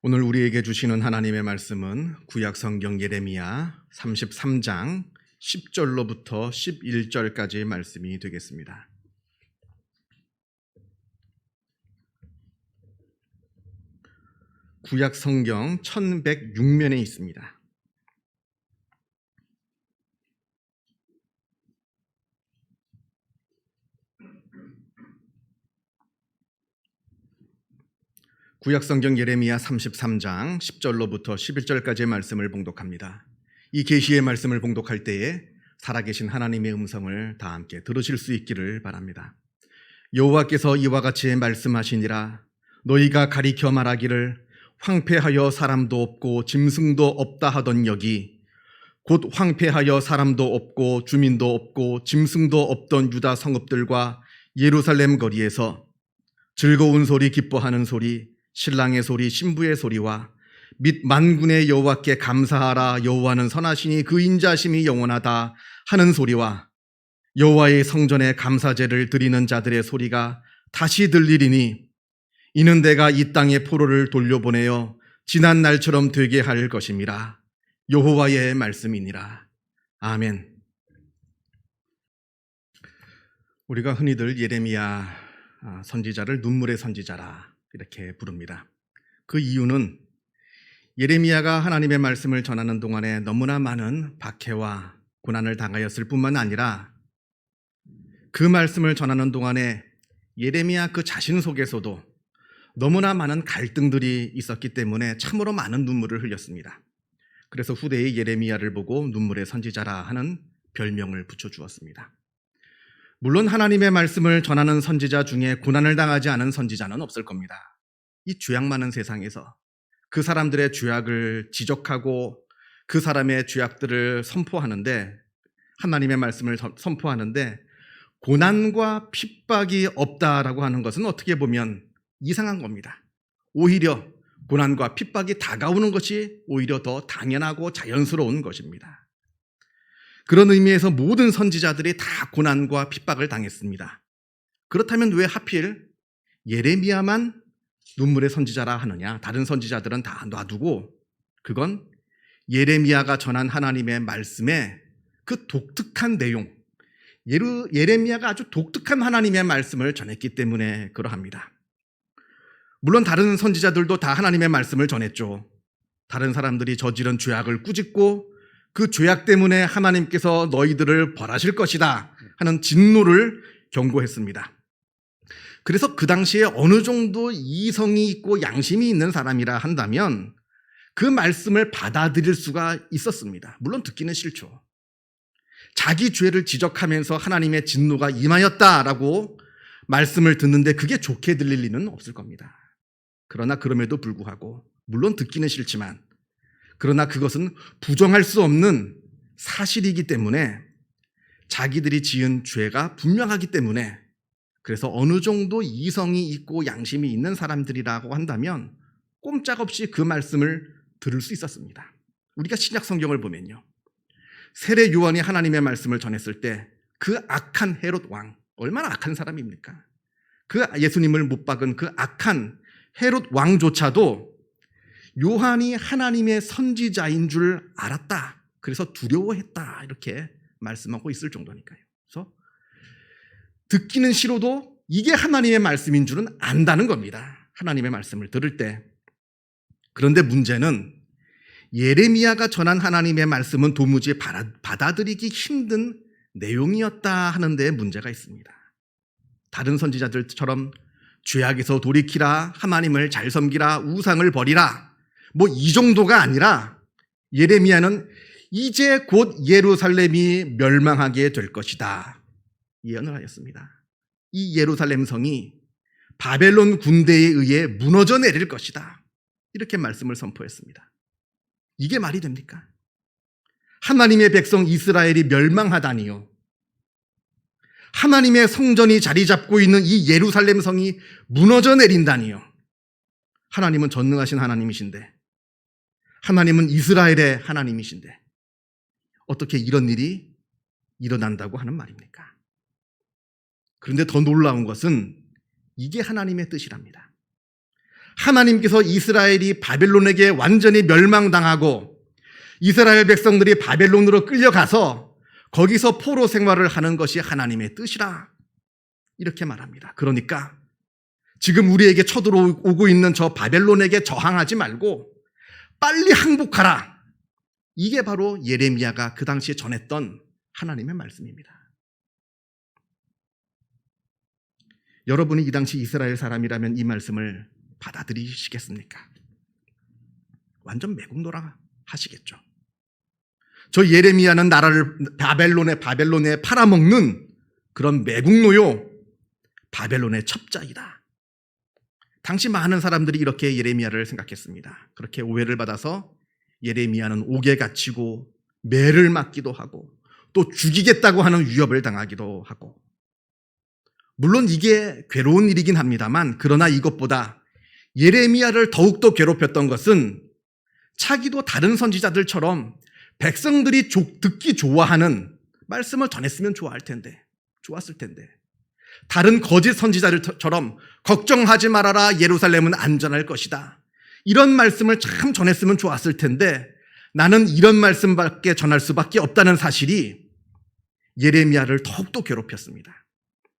오늘 우리에게 주시는 하나님의 말씀은 구약 성경 예레미야 33장 10절로부터 11절까지의 말씀이 되겠습니다. 구약 성경 1106면에 있습니다. 구약 성경 예레미야 33장 10절로부터 11절까지의 말씀을 봉독합니다. 이 계시의 말씀을 봉독할 때에 살아계신 하나님의 음성을 다 함께 들으실 수 있기를 바랍니다. 여호와께서 이와 같이 말씀하시니라. 너희가 가리켜 말하기를 황폐하여 사람도 없고 짐승도 없다 하던 여기 곧 황폐하여 사람도 없고 주민도 없고 짐승도 없던 유다 성읍들과 예루살렘 거리에서 즐거운 소리 기뻐하는 소리 신랑의 소리 신부의 소리와 및 만군의 여호와께 감사하라 여호와는 선하시니 그 인자심이 영원하다 하는 소리와 여호와의 성전에 감사제를 드리는 자들의 소리가 다시 들리리니 이는 내가 이 땅에 포로를 돌려보내어 지난 날처럼 되게 할 것임이라. 여호와의 말씀이니라. 아멘. 우리가 흔히들 예레미야 선지자를 눈물의 선지자라 이렇게 부릅니다. 그 이유는 예레미야가 하나님의 말씀을 전하는 동안에 너무나 많은 박해와 고난을 당하였을 뿐만 아니라 그 말씀을 전하는 동안에 예레미야 그 자신 속에서도 너무나 많은 갈등들이 있었기 때문에 참으로 많은 눈물을 흘렸습니다. 그래서 후대의 예레미야를 보고 눈물의 선지자라 하는 별명을 붙여주었습니다. 물론 하나님의 말씀을 전하는 선지자 중에 고난을 당하지 않은 선지자는 없을 겁니다. 이 죄악 많은 세상에서 그 사람들의 죄악을 지적하고 그 사람의 죄악들을 선포하는데 하나님의 말씀을 선포하는데 고난과 핍박이 없다라고 하는 것은 어떻게 보면 이상한 겁니다. 오히려 고난과 핍박이 다가오는 것이 오히려 더 당연하고 자연스러운 것입니다. 그런 의미에서 모든 선지자들이 다 고난과 핍박을 당했습니다. 그렇다면 왜 하필 예레미야만 눈물의 선지자라 하느냐? 다른 선지자들은 다 놔두고 그건 예레미야가 전한 하나님의 말씀의 그 독특한 내용, 예레미야가 아주 독특한 하나님의 말씀을 전했기 때문에 그러합니다. 물론 다른 선지자들도 다 하나님의 말씀을 전했죠. 다른 사람들이 저지른 죄악을 꾸짖고 그 죄악 때문에 하나님께서 너희들을 벌하실 것이다 하는 진노를 경고했습니다. 그래서 그 당시에 어느 정도 이성이 있고 양심이 있는 사람이라 한다면 그 말씀을 받아들일 수가 있었습니다. 물론 듣기는 싫죠. 자기 죄를 지적하면서 하나님의 진노가 임하였다라고 말씀을 듣는데 그게 좋게 들릴 리는 없을 겁니다. 그러나 그럼에도 불구하고 물론 듣기는 싫지만 그러나 그것은 부정할 수 없는 사실이기 때문에 자기들이 지은 죄가 분명하기 때문에 그래서 어느 정도 이성이 있고 양심이 있는 사람들이라고 한다면 꼼짝없이 그 말씀을 들을 수 있었습니다. 우리가 신약 성경을 보면요. 세례 요한이 하나님의 말씀을 전했을 때 그 악한 헤롯 왕, 얼마나 악한 사람입니까? 그 예수님을 못 박은 그 악한 헤롯 왕조차도 요한이 하나님의 선지자인 줄 알았다. 그래서 두려워했다. 이렇게 말씀하고 있을 정도니까요. 그래서 듣기는 싫어도 이게 하나님의 말씀인 줄은 안다는 겁니다. 하나님의 말씀을 들을 때. 그런데 문제는 예레미야가 전한 하나님의 말씀은 도무지 받아들이기 힘든 내용이었다 하는 데 문제가 있습니다. 다른 선지자들처럼 죄악에서 돌이키라, 하나님을 잘 섬기라, 우상을 버리라 뭐 이 정도가 아니라 예레미야는 이제 곧 예루살렘이 멸망하게 될 것이다 예언을 하였습니다. 이 예루살렘 성이 바벨론 군대에 의해 무너져 내릴 것이다 이렇게 말씀을 선포했습니다. 이게 말이 됩니까? 하나님의 백성 이스라엘이 멸망하다니요. 하나님의 성전이 자리 잡고 있는 이 예루살렘 성이 무너져 내린다니요. 하나님은 전능하신 하나님이신데 하나님은 이스라엘의 하나님이신데 어떻게 이런 일이 일어난다고 하는 말입니까? 그런데 더 놀라운 것은 이게 하나님의 뜻이랍니다. 하나님께서 이스라엘이 바벨론에게 완전히 멸망당하고 이스라엘 백성들이 바벨론으로 끌려가서 거기서 포로 생활을 하는 것이 하나님의 뜻이라 이렇게 말합니다. 그러니까 지금 우리에게 쳐들어오고 있는 저 바벨론에게 저항하지 말고 빨리 항복하라. 이게 바로 예레미야가 그 당시에 전했던 하나님의 말씀입니다. 여러분이 이 당시 이스라엘 사람이라면 이 말씀을 받아들이시겠습니까? 완전 매국노라 하시겠죠. 저 예레미야는 나라를 바벨론에 팔아먹는 그런 매국노요, 바벨론의 첩자이다. 당시 많은 사람들이 이렇게 예레미야를 생각했습니다. 그렇게 오해를 받아서 예레미야는 옥에 갇히고 매를 맞기도 하고 또 죽이겠다고 하는 위협을 당하기도 하고, 물론 이게 괴로운 일이긴 합니다만, 그러나 이것보다 예레미야를 더욱더 괴롭혔던 것은 자기도 다른 선지자들처럼 백성들이 듣기 좋아하는 말씀을 전했으면 좋았을 텐데 다른 거짓 선지자들처럼 걱정하지 말아라, 예루살렘은 안전할 것이다, 이런 말씀을 참 전했으면 좋았을 텐데 나는 이런 말씀밖에 전할 수밖에 없다는 사실이 예레미야를 더욱더 괴롭혔습니다.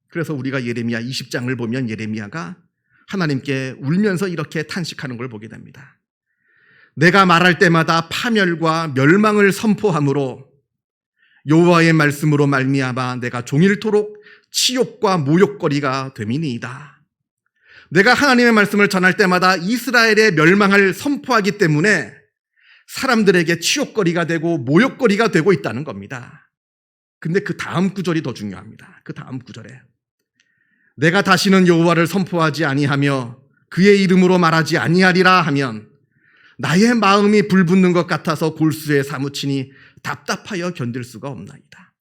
그래서 우리가 예레미야 20장을 보면 예레미야가 하나님께 울면서 이렇게 탄식하는 걸 보게 됩니다. 내가 말할 때마다 파멸과 멸망을 선포함으로 여호와의 말씀으로 말미암아 내가 종일토록 치욕과 모욕거리가 됨이니이다. 내가 하나님의 말씀을 전할 때마다 이스라엘의 멸망을 선포하기 때문에 사람들에게 치욕거리가 되고 모욕거리가 되고 있다는 겁니다. 근데 그 다음 구절이 더 중요합니다. 그 다음 구절에 내가 다시는 여호와를 선포하지 아니하며 그의 이름으로 말하지 아니하리라 하면 나의 마음이 불붙는 것 같아서 골수에 사무치니 답답하여 견딜 수가 없나이다.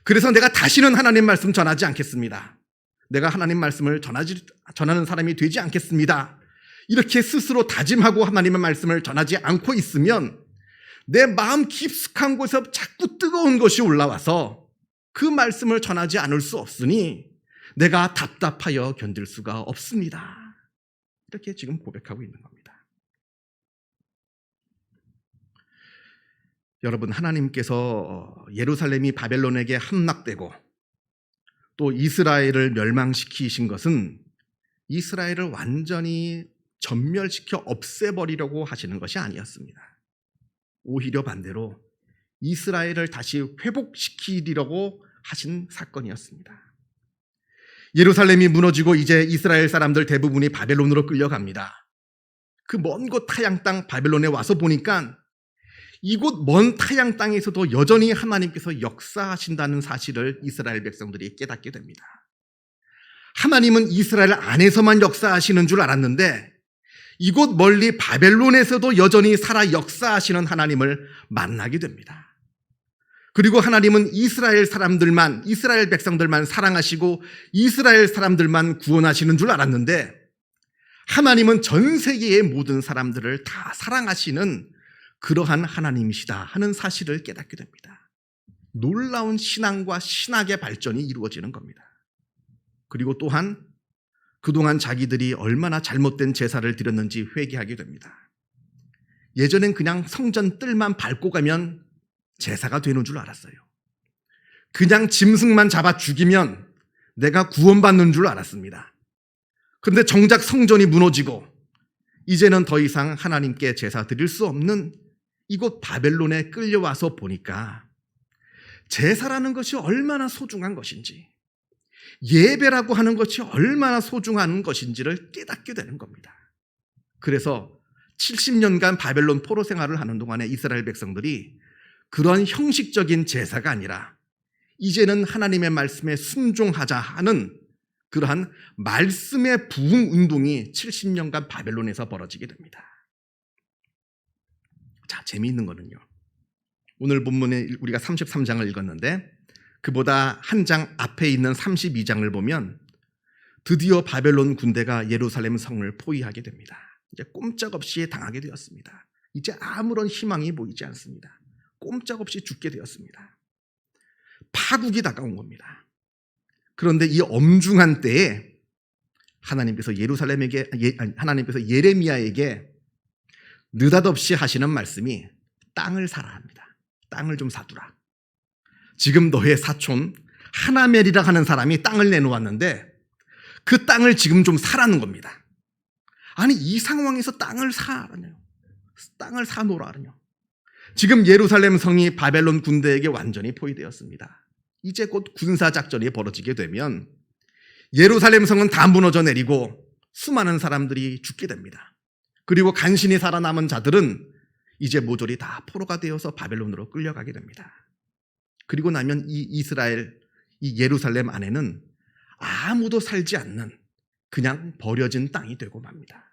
그래서 내가 다시는 하나님 말씀 전하지 않겠습니다. 내가 하나님 말씀을 전하는 사람이 되지 않겠습니다. 이렇게 스스로 다짐하고 하나님의 말씀을 전하지 않고 있으면 내 마음 깊숙한 곳에서 자꾸 뜨거운 것이 올라와서 그 말씀을 전하지 않을 수 없으니 내가 답답하여 견딜 수가 없습니다. 이렇게 지금 고백하고 있는 겁니다. 여러분, 하나님께서 예루살렘이 바벨론에게 함락되고 또 이스라엘을 멸망시키신 것은 이스라엘을 완전히 전멸시켜 없애버리려고 하시는 것이 아니었습니다. 오히려 반대로 이스라엘을 다시 회복시키려고 하신 사건이었습니다. 예루살렘이 무너지고 이제 이스라엘 사람들 대부분이 바벨론으로 끌려갑니다. 그 먼 곳 타양 땅 바벨론에 와서 보니까 이곳 먼 타양 땅에서도 여전히 하나님께서 역사하신다는 사실을 이스라엘 백성들이 깨닫게 됩니다. 하나님은 이스라엘 안에서만 역사하시는 줄 알았는데 이곳 멀리 바벨론에서도 여전히 살아 역사하시는 하나님을 만나게 됩니다. 그리고 하나님은 이스라엘 백성들만 사랑하시고 이스라엘 사람들만 구원하시는 줄 알았는데 하나님은 전 세계의 모든 사람들을 다 사랑하시는 그러한 하나님이시다 하는 사실을 깨닫게 됩니다. 놀라운 신앙과 신학의 발전이 이루어지는 겁니다. 그리고 또한 그동안 자기들이 얼마나 잘못된 제사를 드렸는지 회개하게 됩니다. 예전엔 그냥 성전 뜰만 밟고 가면 제사가 되는 줄 알았어요. 그냥 짐승만 잡아 죽이면 내가 구원받는 줄 알았습니다. 그런데 정작 성전이 무너지고 이제는 더 이상 하나님께 제사 드릴 수 없는 이곳 바벨론에 끌려와서 보니까 제사라는 것이 얼마나 소중한 것인지, 예배라고 하는 것이 얼마나 소중한 것인지를 깨닫게 되는 겁니다. 그래서 70년간 바벨론 포로 생활을 하는 동안에 이스라엘 백성들이 그런 형식적인 제사가 아니라 이제는 하나님의 말씀에 순종하자 하는 그러한 말씀의 부흥 운동이 70년간 바벨론에서 벌어지게 됩니다. 자, 재미있는 거는요, 오늘 본문에 우리가 33장을 읽었는데 그보다 한 장 앞에 있는 32장을 보면 드디어 바벨론 군대가 예루살렘 성을 포위하게 됩니다. 이제 꼼짝없이 당하게 되었습니다. 이제 아무런 희망이 보이지 않습니다. 꼼짝없이 죽게 되었습니다. 파국이 다가온 겁니다. 그런데 이 엄중한 때에 하나님께서 하나님께서 예레미야에게 느닷없이 하시는 말씀이 땅을 사라 합니다. 땅을 좀 사두라. 지금 너의 사촌 하나멜이라 하는 사람이 땅을 내놓았는데 그 땅을 지금 좀 사라는 겁니다. 아니, 이 상황에서 땅을 사라뇨. 땅을 사놓으라뇨. 지금 예루살렘 성이 바벨론 군대에게 완전히 포위되었습니다. 이제 곧 군사작전이 벌어지게 되면 예루살렘 성은 다 무너져 내리고 수많은 사람들이 죽게 됩니다. 그리고 간신히 살아남은 자들은 이제 모조리 다 포로가 되어서 바벨론으로 끌려가게 됩니다. 그리고 나면 이 예루살렘 안에는 아무도 살지 않는 그냥 버려진 땅이 되고 맙니다.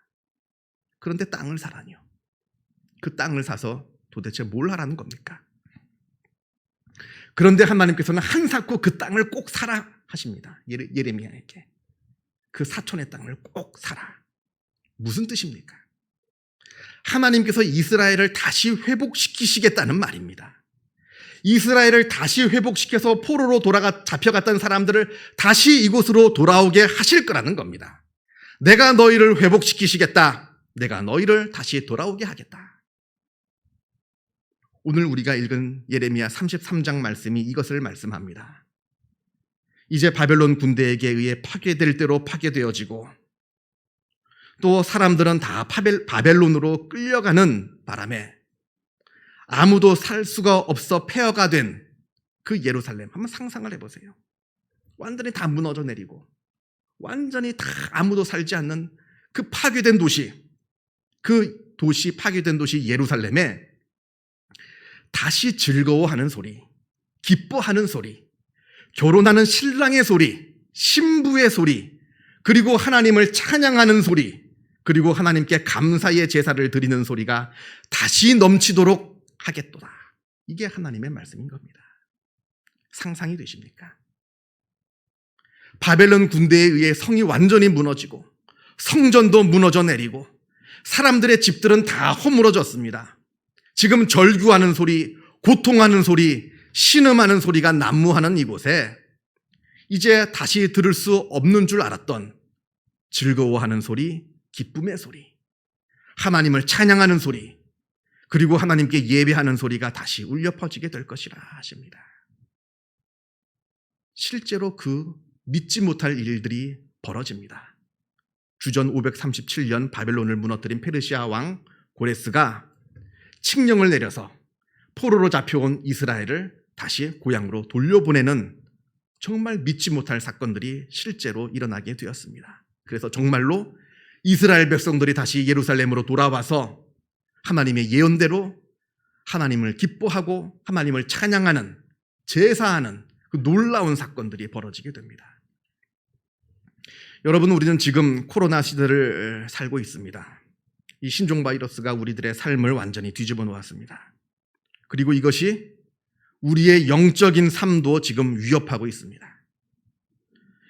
그런데 땅을 사라니요. 그 땅을 사서 도대체 뭘 하라는 겁니까? 그런데 하나님께서는 한사코 그 땅을 꼭 사라 하십니다. 예레미야에게. 그 사촌의 땅을 꼭 사라. 무슨 뜻입니까? 하나님께서 이스라엘을 다시 회복시키시겠다는 말입니다. 이스라엘을 다시 회복시켜서 포로로 잡혀갔던 사람들을 다시 이곳으로 돌아오게 하실 거라는 겁니다. 내가 너희를 회복시키시겠다. 내가 너희를 다시 돌아오게 하겠다. 오늘 우리가 읽은 예레미야 33장 말씀이 이것을 말씀합니다. 이제 바벨론 군대에게 의해 파괴될 대로 파괴되어지고 또 사람들은 다 바벨론으로 끌려가는 바람에 아무도 살 수가 없어 폐허가 된 그 예루살렘 한번 상상을 해보세요. 완전히 다 무너져 내리고 완전히 다 아무도 살지 않는 그 파괴된 도시, 파괴된 도시 예루살렘에 다시 즐거워하는 소리, 기뻐하는 소리, 결혼하는 신랑의 소리, 신부의 소리, 그리고 하나님을 찬양하는 소리, 그리고 하나님께 감사의 제사를 드리는 소리가 다시 넘치도록 하겠도다. 이게 하나님의 말씀인 겁니다. 상상이 되십니까? 바벨론 군대에 의해 성이 완전히 무너지고 성전도 무너져 내리고 사람들의 집들은 다 허물어졌습니다. 지금 절규하는 소리, 고통하는 소리, 신음하는 소리가 난무하는 이곳에 이제 다시 들을 수 없는 줄 알았던 즐거워하는 소리, 기쁨의 소리, 하나님을 찬양하는 소리, 그리고 하나님께 예배하는 소리가 다시 울려 퍼지게 될 것이라 하십니다. 실제로 그 믿지 못할 일들이 벌어집니다. 주전 537년 바벨론을 무너뜨린 페르시아 왕 고레스가 칙령을 내려서 포로로 잡혀온 이스라엘을 다시 고향으로 돌려보내는 정말 믿지 못할 사건들이 실제로 일어나게 되었습니다. 그래서 정말로 이스라엘 백성들이 다시 예루살렘으로 돌아와서 하나님의 예언대로 하나님을 기뻐하고 하나님을 찬양하는, 제사하는 그 놀라운 사건들이 벌어지게 됩니다. 여러분, 우리는 지금 코로나 시대를 살고 있습니다. 이 신종 바이러스가 우리들의 삶을 완전히 뒤집어 놓았습니다. 그리고 이것이 우리의 영적인 삶도 지금 위협하고 있습니다.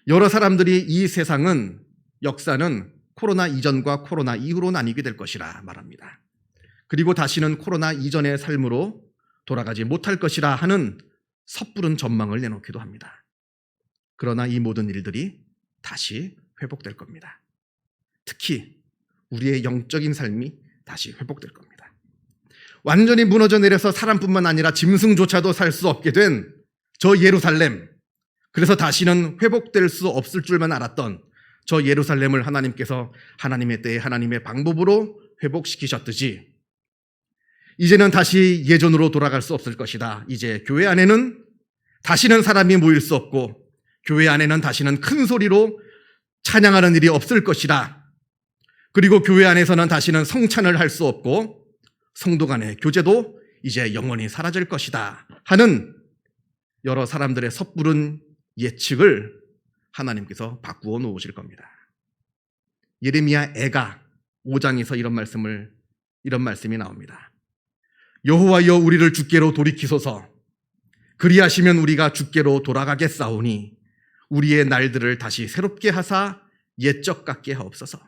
여러 사람들이 이 역사는 코로나 이전과 코로나 이후로 나뉘게 될 것이라 말합니다. 그리고 다시는 코로나 이전의 삶으로 돌아가지 못할 것이라 하는 섣부른 전망을 내놓기도 합니다. 그러나 이 모든 일들이 다시 회복될 겁니다. 특히 우리의 영적인 삶이 다시 회복될 겁니다. 완전히 무너져 내려서 사람뿐만 아니라 짐승조차도 살 수 없게 된 저 예루살렘, 그래서 다시는 회복될 수 없을 줄만 알았던 저 예루살렘을 하나님께서 하나님의 때에 하나님의 방법으로 회복시키셨듯이 이제는 다시 예전으로 돌아갈 수 없을 것이다. 이제 교회 안에는 다시는 사람이 모일 수 없고 교회 안에는 다시는 큰 소리로 찬양하는 일이 없을 것이다. 그리고 교회 안에서는 다시는 성찬을 할 수 없고 성도 간의 교제도 이제 영원히 사라질 것이다 하는 여러 사람들의 섣부른 예측을 하나님께서 바꾸어 놓으실 겁니다. 예레미야 애가 5장에서 이런 말씀이 나옵니다. 여호와여, 우리를 주께로 돌이키소서. 그리하시면 우리가 주께로 돌아가겠사오니 우리의 날들을 다시 새롭게 하사 옛적 같게 하옵소서.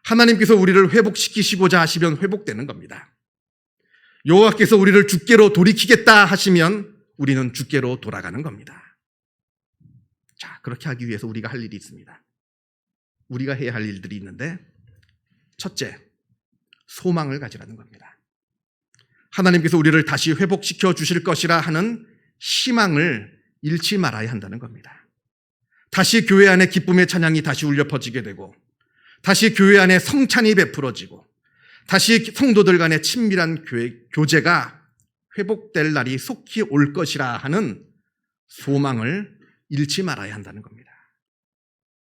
하나님께서 우리를 회복시키시고자 하시면 회복되는 겁니다. 여호와께서 우리를 주께로 돌이키겠다 하시면 우리는 주께로 돌아가는 겁니다. 자, 그렇게 하기 위해서 우리가 할 일이 있습니다. 우리가 해야 할 일들이 있는데, 첫째, 소망을 가지라는 겁니다. 하나님께서 우리를 다시 회복시켜 주실 것이라 하는 희망을 잃지 말아야 한다는 겁니다. 다시 교회 안에 기쁨의 찬양이 다시 울려 퍼지게 되고, 다시 교회 안에 성찬이 베풀어지고, 다시 성도들 간의 친밀한 교제가 회복될 날이 속히 올 것이라 하는 소망을 잃지 말아야 한다는 겁니다.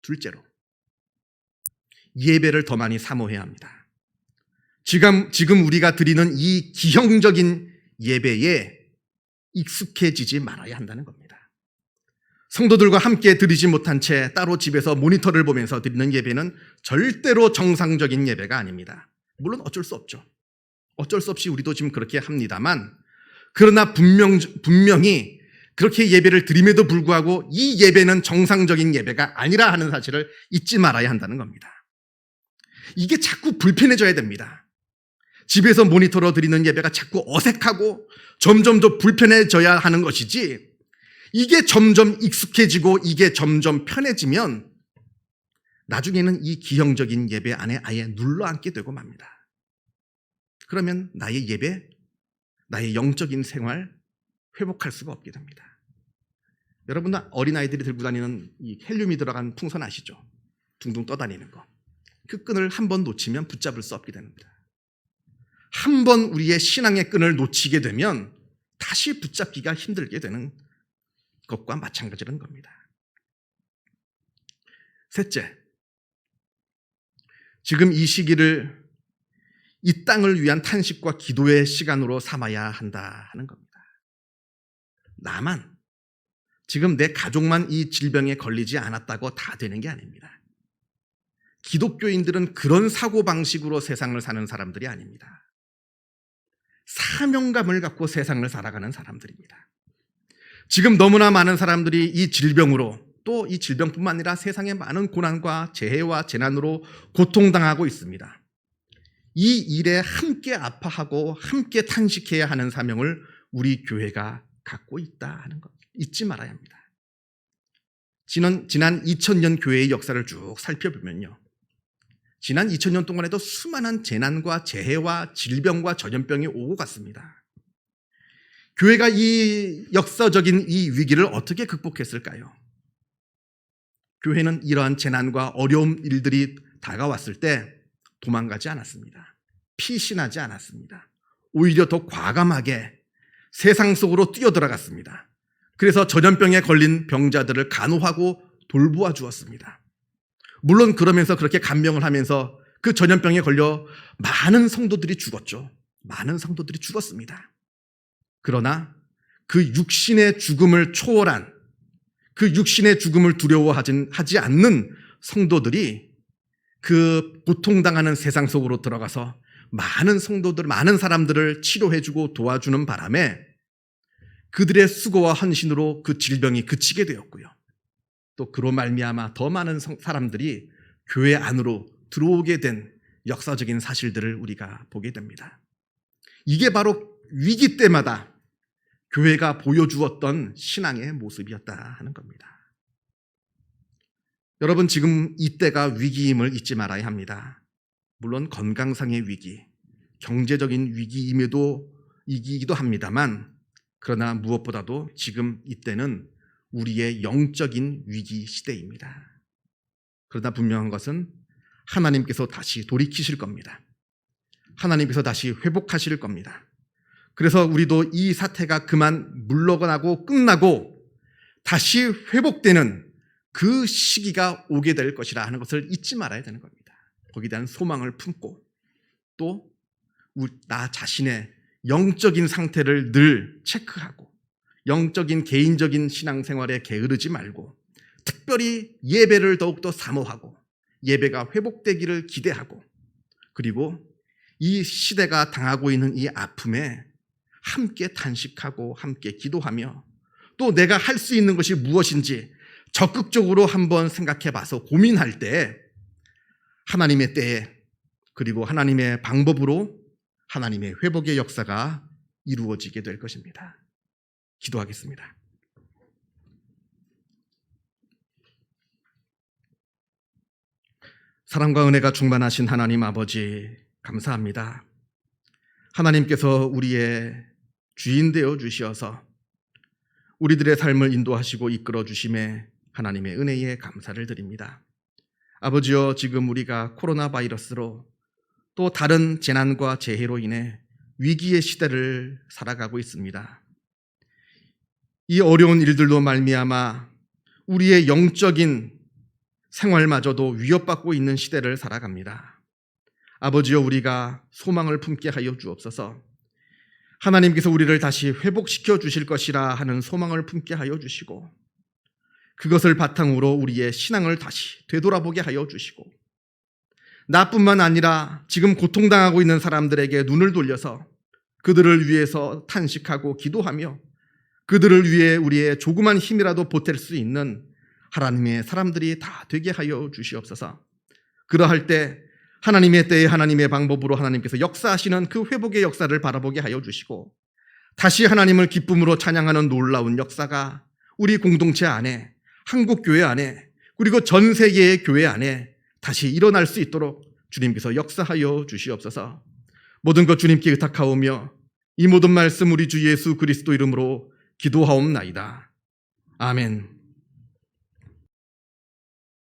둘째로, 예배를 더 많이 사모해야 합니다. 지금 우리가 드리는 이 기형적인 예배에 익숙해지지 말아야 한다는 겁니다. 성도들과 함께 드리지 못한 채 따로 집에서 모니터를 보면서 드리는 예배는 절대로 정상적인 예배가 아닙니다. 물론 어쩔 수 없죠. 어쩔 수 없이 우리도 지금 그렇게 합니다만, 그러나 분명히 그렇게 예배를 드림에도 불구하고 이 예배는 정상적인 예배가 아니라 하는 사실을 잊지 말아야 한다는 겁니다. 이게 자꾸 불편해져야 됩니다. 집에서 모니터로 드리는 예배가 자꾸 어색하고 점점 더 불편해져야 하는 것이지, 이게 점점 익숙해지고 이게 점점 편해지면 나중에는 이 기형적인 예배 안에 아예 눌러앉게 되고 맙니다. 그러면 나의 예배, 나의 영적인 생활 회복할 수가 없게 됩니다. 여러분, 어린아이들이 들고 다니는 이 헬륨이 들어간 풍선 아시죠? 둥둥 떠다니는 거. 그 끈을 한 번 놓치면 붙잡을 수 없게 됩니다. 한 번 우리의 신앙의 끈을 놓치게 되면 다시 붙잡기가 힘들게 되는 것과 마찬가지라는 겁니다. 셋째, 지금 이 시기를 이 땅을 위한 탄식과 기도의 시간으로 삼아야 한다 하는 겁니다. 나만, 지금 내 가족만 이 질병에 걸리지 않았다고 다 되는 게 아닙니다. 기독교인들은 그런 사고방식으로 세상을 사는 사람들이 아닙니다. 사명감을 갖고 세상을 살아가는 사람들입니다. 지금 너무나 많은 사람들이 이 질병으로, 또 이 질병뿐만 아니라 세상의 많은 고난과 재해와 재난으로 고통당하고 있습니다. 이 일에 함께 아파하고 함께 탄식해야 하는 사명을 우리 교회가 갖고 있다 하는 것 잊지 말아야 합니다. 지난 2000년 교회의 역사를 쭉 살펴보면요, 지난 2000년 동안에도 수많은 재난과 재해와 질병과 전염병이 오고 갔습니다. 교회가 이 역사적인 이 위기를 어떻게 극복했을까요? 교회는 이러한 재난과 어려운 일들이 다가왔을 때 도망가지 않았습니다. 피신하지 않았습니다. 오히려 더 과감하게 세상 속으로 뛰어들어갔습니다. 그래서 전염병에 걸린 병자들을 간호하고 돌보아 주었습니다. 물론 그러면서 그렇게 간병을 하면서 그 전염병에 걸려 많은 성도들이 죽었죠. 많은 성도들이 죽었습니다. 그러나 그 육신의 죽음을 초월한, 그 육신의 죽음을 두려워하지 않는 성도들이 그 고통당하는 세상 속으로 들어가서 많은 성도들, 많은 사람들을 치료해주고 도와주는 바람에 그들의 수고와 헌신으로 그 질병이 그치게 되었고요. 또 그로 말미암아 더 많은 사람들이 교회 안으로 들어오게 된 역사적인 사실들을 우리가 보게 됩니다. 이게 바로 위기 때마다 교회가 보여주었던 신앙의 모습이었다 하는 겁니다. 여러분, 지금 이때가 위기임을 잊지 말아야 합니다. 물론 건강상의 위기, 경제적인 위기임에도 이기기도 합니다만, 그러나 무엇보다도 지금 이때는 우리의 영적인 위기 시대입니다. 그러나 분명한 것은 하나님께서 다시 돌이키실 겁니다. 하나님께서 다시 회복하실 겁니다. 그래서 우리도 이 사태가 그만 물러가고 끝나고 다시 회복되는 그 시기가 오게 될 것이라 하는 것을 잊지 말아야 되는 겁니다. 거기에 대한 소망을 품고 또 나 자신의 영적인 상태를 늘 체크하고 영적인 개인적인 신앙생활에 게으르지 말고 특별히 예배를 더욱더 사모하고 예배가 회복되기를 기대하고 그리고 이 시대가 당하고 있는 이 아픔에 함께 탄식하고 함께 기도하며 또 내가 할 수 있는 것이 무엇인지 적극적으로 한번 생각해 봐서 고민할 때 하나님의 때에 그리고 하나님의 방법으로 하나님의 회복의 역사가 이루어지게 될 것입니다. 기도하겠습니다. 사랑과 은혜가 충만하신 하나님 아버지, 감사합니다. 하나님께서 우리의 주인 되어 주시어서 우리들의 삶을 인도하시고 이끌어 주심에 하나님의 은혜에 감사를 드립니다. 아버지여, 지금 우리가 코로나 바이러스로 또 다른 재난과 재해로 인해 위기의 시대를 살아가고 있습니다. 이 어려운 일들로 말미암아 우리의 영적인 생활마저도 위협받고 있는 시대를 살아갑니다. 아버지여, 우리가 소망을 품게 하여 주옵소서. 하나님께서 우리를 다시 회복시켜 주실 것이라 하는 소망을 품게 하여 주시고, 그것을 바탕으로 우리의 신앙을 다시 되돌아보게 하여 주시고, 나뿐만 아니라 지금 고통당하고 있는 사람들에게 눈을 돌려서 그들을 위해서 탄식하고 기도하며 그들을 위해 우리의 조그만 힘이라도 보탤 수 있는 하나님의 사람들이 다 되게 하여 주시옵소서. 그러할 때 하나님의 때에 하나님의 방법으로 하나님께서 역사하시는 그 회복의 역사를 바라보게 하여 주시고, 다시 하나님을 기쁨으로 찬양하는 놀라운 역사가 우리 공동체 안에, 한국교회 안에, 그리고 전 세계의 교회 안에 다시 일어날 수 있도록 주님께서 역사하여 주시옵소서. 모든 것 주님께 의탁하오며 이 모든 말씀 우리 주 예수 그리스도 이름으로 기도하옵나이다. 아멘.